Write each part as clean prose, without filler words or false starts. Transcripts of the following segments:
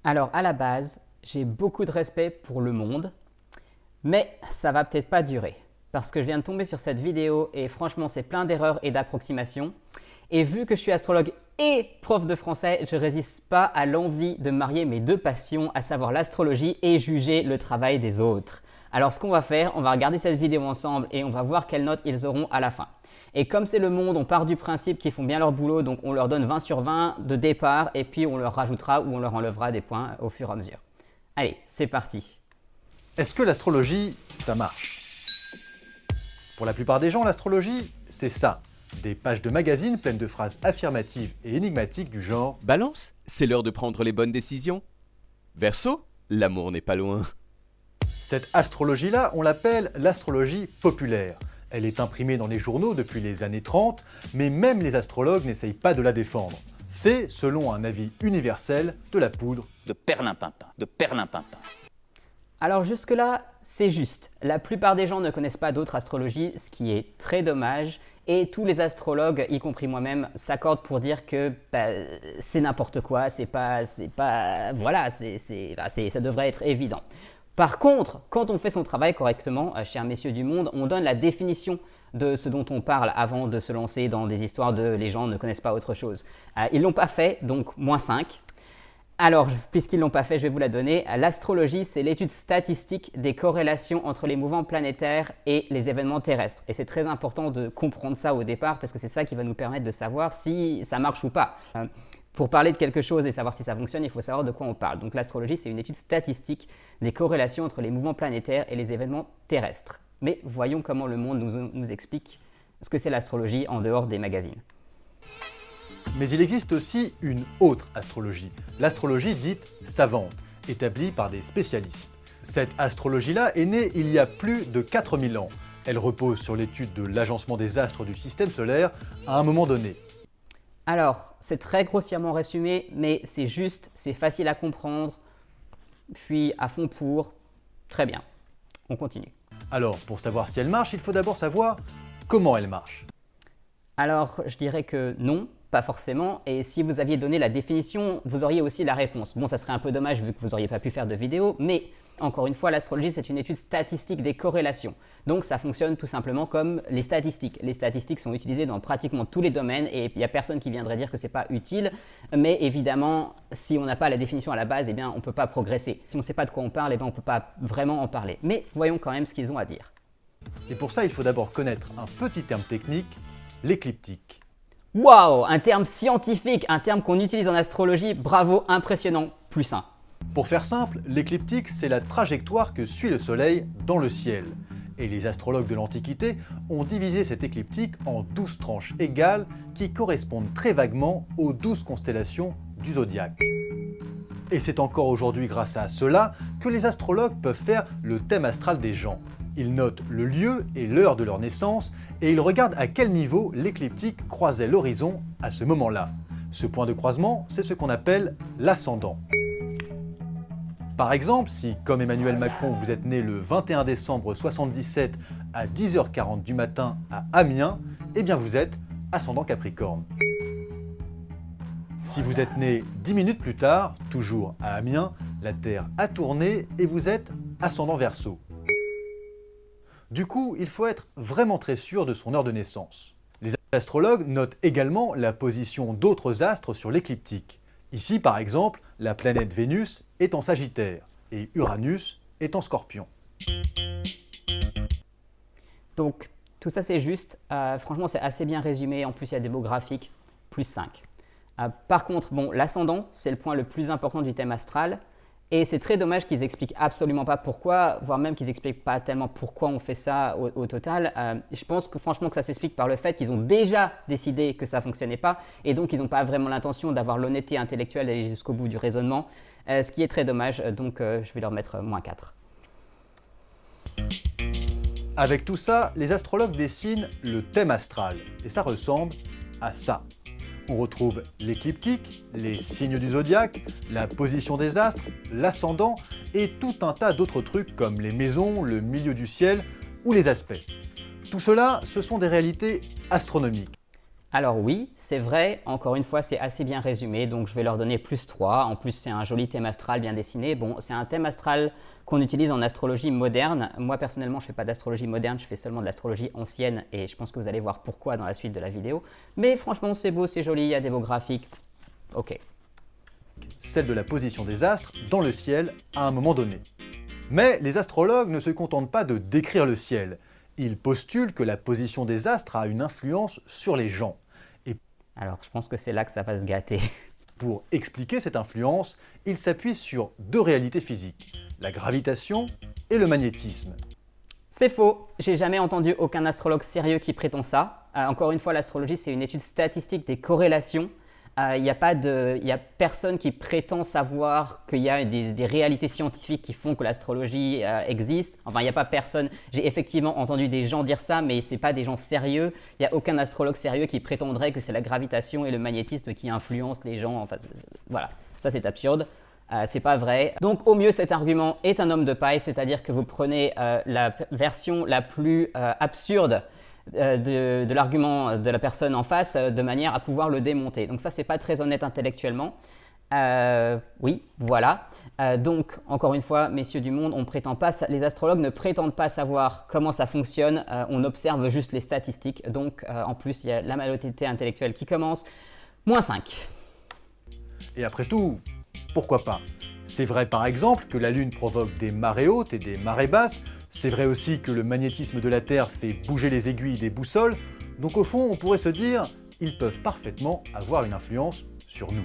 Alors à la base, j'ai beaucoup de respect pour le monde, mais ça va peut-être pas durer. Parce que je viens de tomber sur cette vidéo et franchement c'est plein d'erreurs et d'approximations. Et vu que je suis astrologue et prof de français, je résiste pas à l'envie de marier mes deux passions, à savoir l'astrologie et juger le travail des autres. Alors ce qu'on va faire, on va regarder cette vidéo ensemble et on va voir quelles notes ils auront à la fin. Et comme c'est le monde, on part du principe qu'ils font bien leur boulot, donc on leur donne 20 sur 20 de départ et puis on leur rajoutera ou on leur enlèvera des points au fur et à mesure. Allez, c'est parti. Est-ce que l'astrologie, ça marche? Pour la plupart des gens, l'astrologie, c'est ça. Des pages de magazines pleines de phrases affirmatives et énigmatiques du genre Balance, c'est l'heure de prendre les bonnes décisions. Verseau, l'amour n'est pas loin. Cette astrologie-là, on l'appelle l'astrologie populaire. Elle est imprimée dans les journaux depuis les années 30, mais même les astrologues n'essayent pas de la défendre. C'est, selon un avis universel, de la poudre. De perlimpinpin, de perlimpinpin. Alors jusque-là, c'est juste. La plupart des gens ne connaissent pas d'autres astrologies, ce qui est très dommage. Et tous les astrologues, y compris moi-même, s'accordent pour dire que c'est n'importe quoi, voilà, ça devrait être évident. Par contre, quand on fait son travail correctement, chers messieurs du monde, on donne la définition de ce dont on parle avant de se lancer dans des histoires de les gens ne connaissent pas autre chose. Ils ne l'ont pas fait, donc moins 5. Alors, puisqu'ils ne l'ont pas fait, je vais vous la donner. L'astrologie, c'est l'étude statistique des corrélations entre les mouvements planétaires et les événements terrestres. Et c'est très important de comprendre ça au départ, parce que c'est ça qui va nous permettre de savoir si ça marche ou pas. Pour parler de quelque chose et savoir si ça fonctionne, il faut savoir de quoi on parle. Donc l'astrologie, c'est une étude statistique des corrélations entre les mouvements planétaires et les événements terrestres. Mais voyons comment le monde nous explique ce que c'est l'astrologie en dehors des magazines. Mais il existe aussi une autre astrologie, l'astrologie dite savante, établie par des spécialistes. Cette astrologie-là est née il y a plus de 4000 ans. Elle repose sur l'étude de l'agencement des astres du système solaire à un moment donné. Alors, c'est très grossièrement résumé, mais c'est juste, c'est facile à comprendre. Je suis à fond pour. Très bien. On continue. Alors, pour savoir si elle marche, il faut d'abord savoir comment elle marche. Alors, je dirais que non, pas forcément. Et si vous aviez donné la définition, vous auriez aussi la réponse. Bon, ça serait un peu dommage vu que vous n'auriez pas pu faire de vidéo, mais encore une fois, l'astrologie, c'est une étude statistique des corrélations. Donc, ça fonctionne tout simplement comme les statistiques. Les statistiques sont utilisées dans pratiquement tous les domaines et il n'y a personne qui viendrait dire que ce n'est pas utile. Mais évidemment, si on n'a pas la définition à la base, eh bien, on ne peut pas progresser. Si on ne sait pas de quoi on parle, eh bien, on ne peut pas vraiment en parler. Mais voyons quand même ce qu'ils ont à dire. Et pour ça, il faut d'abord connaître un petit terme technique, l'écliptique. Waouh, un terme scientifique, un terme qu'on utilise en astrologie, bravo, impressionnant, plus 1. Pour faire simple, l'écliptique, c'est la trajectoire que suit le Soleil dans le ciel. Et les astrologues de l'Antiquité ont divisé cette écliptique en 12 tranches égales qui correspondent très vaguement aux 12 constellations du zodiaque. Et c'est encore aujourd'hui grâce à cela que les astrologues peuvent faire le thème astral des gens. Ils notent le lieu et l'heure de leur naissance et ils regardent à quel niveau l'écliptique croisait l'horizon à ce moment-là. Ce point de croisement, c'est ce qu'on appelle l'ascendant. Par exemple, si, comme Emmanuel Macron, vous êtes né le 21 décembre 77 à 10h40 du matin à Amiens, eh bien vous êtes ascendant Capricorne. Si vous êtes né 10 minutes plus tard, toujours à Amiens, la Terre a tourné et vous êtes ascendant Verseau. Du coup, il faut être vraiment très sûr de son heure de naissance. Les astrologues notent également la position d'autres astres sur l'écliptique. Ici, par exemple, la planète Vénus est en Sagittaire et Uranus est en Scorpion. Donc, tout ça c'est juste. Franchement, c'est assez bien résumé. En plus, il y a des mots graphiques, plus 5. Par contre, bon, l'ascendant, c'est le point le plus important du thème astral. Et c'est très dommage qu'ils expliquent absolument pas pourquoi, voire même qu'ils expliquent pas tellement pourquoi on fait ça au total. Je pense que franchement que ça s'explique par le fait qu'ils ont déjà décidé que ça fonctionnait pas et donc ils n'ont pas vraiment l'intention d'avoir l'honnêteté intellectuelle d'aller jusqu'au bout du raisonnement, ce qui est très dommage. Donc je vais leur mettre moins 4. Avec tout ça, les astrologues dessinent le thème astral et ça ressemble à ça. On retrouve l'écliptique, les signes du zodiaque, la position des astres, l'ascendant et tout un tas d'autres trucs comme les maisons, le milieu du ciel ou les aspects. Tout cela, ce sont des réalités astronomiques. Alors oui, c'est vrai, encore une fois, c'est assez bien résumé, donc je vais leur donner +3. En plus, c'est un joli thème astral bien dessiné. Bon, c'est un thème astral qu'on utilise en astrologie moderne. Moi, personnellement, je ne fais pas d'astrologie moderne, je fais seulement de l'astrologie ancienne, et je pense que vous allez voir pourquoi dans la suite de la vidéo. Mais franchement, c'est beau, c'est joli, il y a des beaux graphiques. Ok. Celle de la position des astres dans le ciel à un moment donné. Mais les astrologues ne se contentent pas de décrire le ciel. Ils postulent que la position des astres a une influence sur les gens. Alors, je pense que c'est là que ça va se gâter. Pour expliquer cette influence, ils s'appuient sur deux réalités physiques, la gravitation et le magnétisme. C'est faux, j'ai jamais entendu aucun astrologue sérieux qui prétend ça. Encore une fois, l'astrologie, c'est une étude statistique des corrélations. Il n'y a personne qui prétend savoir qu'il y a des réalités scientifiques qui font que l'astrologie existe. Enfin, il n'y a pas personne. J'ai effectivement entendu des gens dire ça, mais ce n'est pas des gens sérieux. Il n'y a aucun astrologue sérieux qui prétendrait que c'est la gravitation et le magnétisme qui influencent les gens. Enfin, voilà, ça c'est absurde. C'est pas vrai. Donc au mieux, cet argument est un homme de paille, c'est-à-dire que vous prenez la version la plus absurde de l'argument de la personne en face de manière à pouvoir le démonter. Donc ça, c'est pas très honnête intellectuellement. Oui, voilà. Donc, encore une fois, messieurs du monde, les astrologues ne prétendent pas savoir comment ça fonctionne, on observe juste les statistiques. Donc, en plus, il y a la malhonnêteté intellectuelle qui commence. -5. Et après tout, pourquoi pas? C'est vrai par exemple que la Lune provoque des marées hautes et des marées basses. C'est vrai aussi que le magnétisme de la Terre fait bouger les aiguilles des boussoles, donc au fond on pourrait se dire ils peuvent parfaitement avoir une influence sur nous.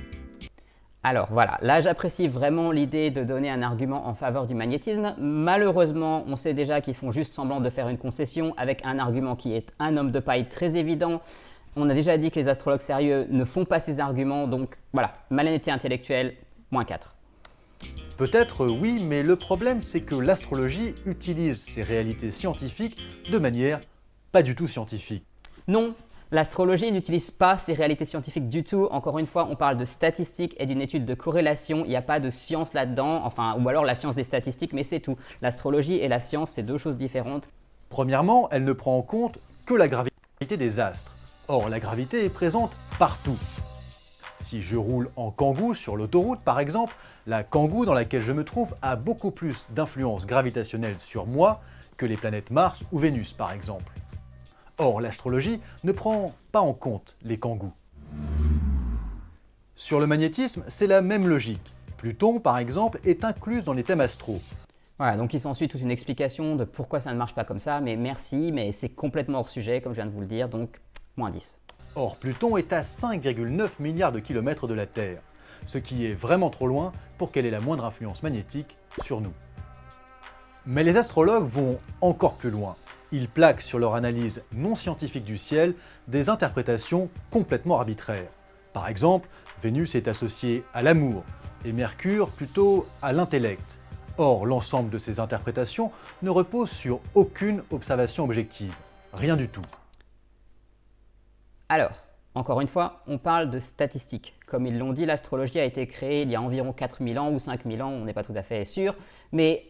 Alors voilà, là j'apprécie vraiment l'idée de donner un argument en faveur du magnétisme. Malheureusement, on sait déjà qu'ils font juste semblant de faire une concession avec un argument qui est un homme de paille très évident. On a déjà dit que les astrologues sérieux ne font pas ces arguments, donc voilà, malhonnêteté intellectuelle, -4. Peut-être oui, mais le problème c'est que l'astrologie utilise ces réalités scientifiques de manière pas du tout scientifique. Non, l'astrologie n'utilise pas ces réalités scientifiques du tout. Encore une fois, on parle de statistiques et d'une étude de corrélation. Il n'y a pas de science là-dedans, enfin, ou alors la science des statistiques, mais c'est tout. L'astrologie et la science, c'est deux choses différentes. Premièrement, elle ne prend en compte que la gravité des astres. Or, la gravité est présente partout. Si je roule en Kangoo sur l'autoroute par exemple, la Kangoo dans laquelle je me trouve a beaucoup plus d'influence gravitationnelle sur moi que les planètes Mars ou Vénus par exemple. Or, l'astrologie ne prend pas en compte les Kangoos. Sur le magnétisme, c'est la même logique. Pluton par exemple est incluse dans les thèmes astro. Voilà, donc il s'ensuit toute une explication de pourquoi ça ne marche pas comme ça, mais merci, mais c'est complètement hors sujet comme je viens de vous le dire, donc -10. Or, Pluton est à 5,9 milliards de kilomètres de la Terre, ce qui est vraiment trop loin pour qu'elle ait la moindre influence magnétique sur nous. Mais les astrologues vont encore plus loin. Ils plaquent sur leur analyse non scientifique du ciel des interprétations complètement arbitraires. Par exemple, Vénus est associée à l'amour et Mercure plutôt à l'intellect. Or, l'ensemble de ces interprétations ne repose sur aucune observation objective. Rien du tout. Alors, encore une fois, on parle de statistiques. Comme ils l'ont dit, l'astrologie a été créée il y a environ 4000 ans ou 5000 ans, on n'est pas tout à fait sûr. Mais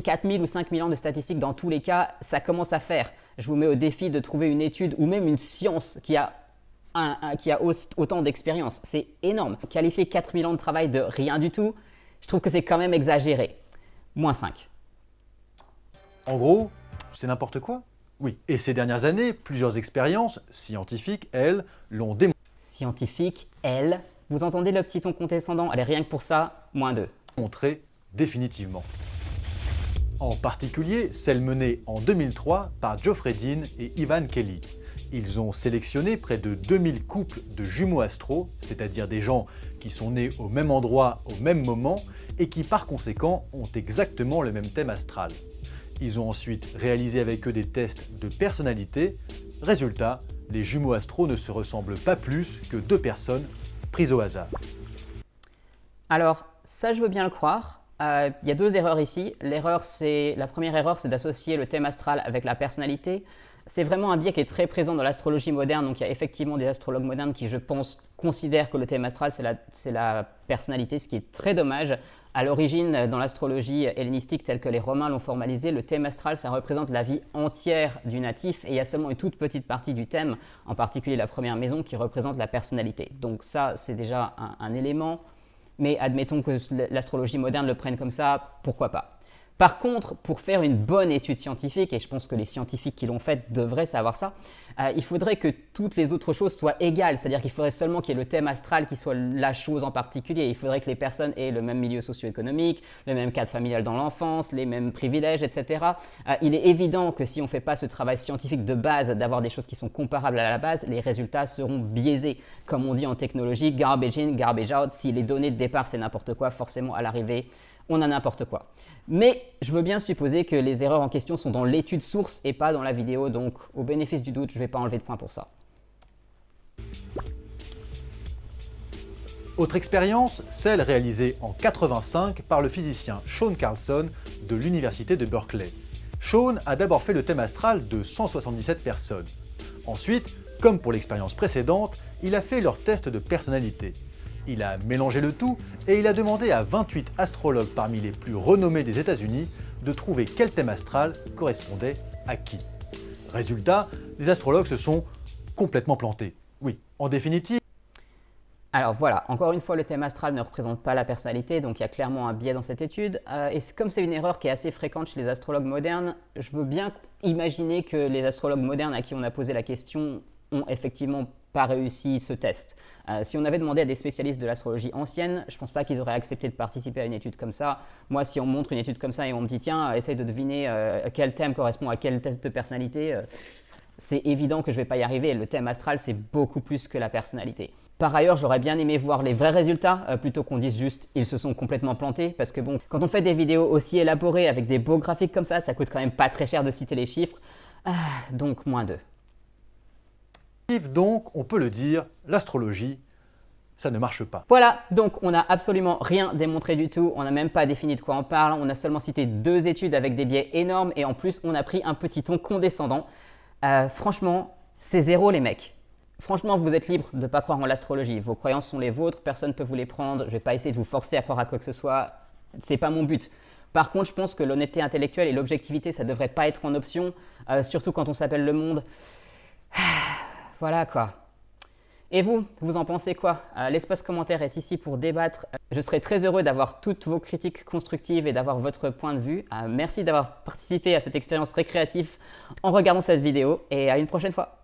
4000 ou 5000 ans de statistiques, dans tous les cas, ça commence à faire. Je vous mets au défi de trouver une étude ou même une science qui a autant d'expérience. C'est énorme. Qualifier 4000 ans de travail de rien du tout, je trouve que c'est quand même exagéré. -5. En gros, c'est n'importe quoi. Oui, et ces dernières années, plusieurs expériences scientifiques, elles, l'ont Scientifique, elle. Vous entendez le petit ton condescendant? Allez, rien que pour ça, -2. démontré définitivement. En particulier, celle menée en 2003 par Geoffrey Dean et Ivan Kelly. Ils ont sélectionné près de 2000 couples de jumeaux astro, c'est-à-dire des gens qui sont nés au même endroit au même moment et qui par conséquent ont exactement le même thème astral. Ils ont ensuite réalisé avec eux des tests de personnalité. Résultat, les jumeaux astro ne se ressemblent pas plus que deux personnes prises au hasard. Alors, ça je veux bien le croire. Il y a deux erreurs ici. La première erreur, c'est d'associer le thème astral avec la personnalité. C'est vraiment un biais qui est très présent dans l'astrologie moderne, donc il y a effectivement des astrologues modernes qui, je pense, considèrent que le thème astral, c'est la personnalité, ce qui est très dommage. À l'origine, dans l'astrologie hellénistique telle que les Romains l'ont formalisée, le thème astral, ça représente la vie entière du natif et il y a seulement une toute petite partie du thème, en particulier la première maison, qui représente la personnalité. Donc ça, c'est déjà un élément, mais admettons que l'astrologie moderne le prenne comme ça, pourquoi pas. Par contre, pour faire une bonne étude scientifique, et je pense que les scientifiques qui l'ont faite devraient savoir ça, il faudrait que toutes les autres choses soient égales, c'est-à-dire qu'il faudrait seulement qu'il y ait le thème astral qui soit la chose en particulier. Il faudrait que les personnes aient le même milieu socio-économique, le même cadre familial dans l'enfance, les mêmes privilèges, etc. Il est évident que si on ne fait pas ce travail scientifique de base, d'avoir des choses qui sont comparables à la base, les résultats seront biaisés. Comme on dit en technologie, garbage in, garbage out. Si les données de départ c'est n'importe quoi, forcément à l'arrivée, on a n'importe quoi. Mais je veux bien supposer que les erreurs en question sont dans l'étude source et pas dans la vidéo, donc au bénéfice du doute, je ne vais pas enlever de points pour ça. Autre expérience, celle réalisée en 1985 par le physicien Sean Carlson de l'université de Berkeley. Sean a d'abord fait le thème astral de 177 personnes. Ensuite, comme pour l'expérience précédente, il a fait leur test de personnalité. Il a mélangé le tout et il a demandé à 28 astrologues parmi les plus renommés des États-Unis de trouver quel thème astral correspondait à qui. Résultat, les astrologues se sont complètement plantés. Oui, en définitive. Alors voilà, encore une fois, le thème astral ne représente pas la personnalité, donc il y a clairement un biais dans cette étude. Et comme c'est une erreur qui est assez fréquente chez les astrologues modernes, je veux bien imaginer que les astrologues modernes à qui on a posé la question ont effectivement pas réussi ce test. Si on avait demandé à des spécialistes de l'astrologie ancienne, je ne pense pas qu'ils auraient accepté de participer à une étude comme ça. Moi, si on me montre une étude comme ça et on me dit « Tiens, essaye de deviner quel thème correspond à quel test de personnalité c'est évident que je ne vais pas y arriver. Le thème astral, c'est beaucoup plus que la personnalité. Par ailleurs, j'aurais bien aimé voir les vrais résultats, plutôt qu'on dise juste « ils se sont complètement plantés », parce que bon, quand on fait des vidéos aussi élaborées avec des beaux graphiques comme ça coûte quand même pas très cher de citer les chiffres. Donc, -2. Donc, on peut le dire, l'astrologie, ça ne marche pas. Voilà, donc on n'a absolument rien démontré du tout, on n'a même pas défini de quoi on parle, on a seulement cité 2 études avec des biais énormes et en plus on a pris un petit ton condescendant. Franchement, c'est zéro les mecs. Franchement, vous êtes libre de ne pas croire en l'astrologie, vos croyances sont les vôtres, personne ne peut vous les prendre, je ne vais pas essayer de vous forcer à croire à quoi que ce soit, c'est pas mon but. Par contre, je pense que l'honnêteté intellectuelle et l'objectivité, ça ne devrait pas être en option, surtout quand on s'appelle Le Monde. Voilà quoi. Et vous en pensez quoi? L'espace commentaire est ici pour débattre. Je serai très heureux d'avoir toutes vos critiques constructives et d'avoir votre point de vue. Merci d'avoir participé à cette expérience récréative en regardant cette vidéo et à une prochaine fois.